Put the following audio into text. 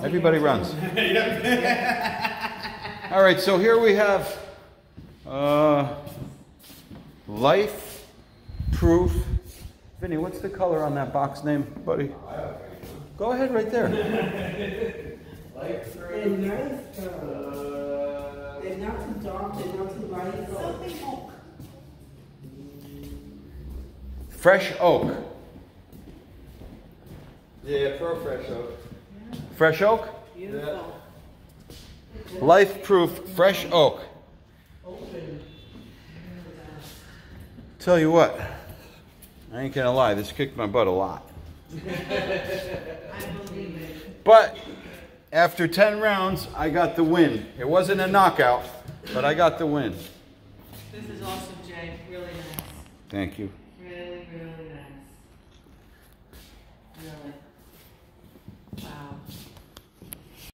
Everybody runs. All right, so here we have LifeProof. Vinny, what's the color on that box name, buddy? Go ahead right there. LifeProof. They're nice. They're not too dark, they're not too light. Something oak. Fresh oak. Yeah, pro fresh oak. Fresh oak? Beautiful. Yeah. LifeProof fresh oak. Open. Tell you what, I ain't gonna lie, this kicked my butt a lot. I believe it. But after 10 rounds, I got the win. It wasn't a knockout, but I got the win. This is awesome, Jay. Really nice. Thank you.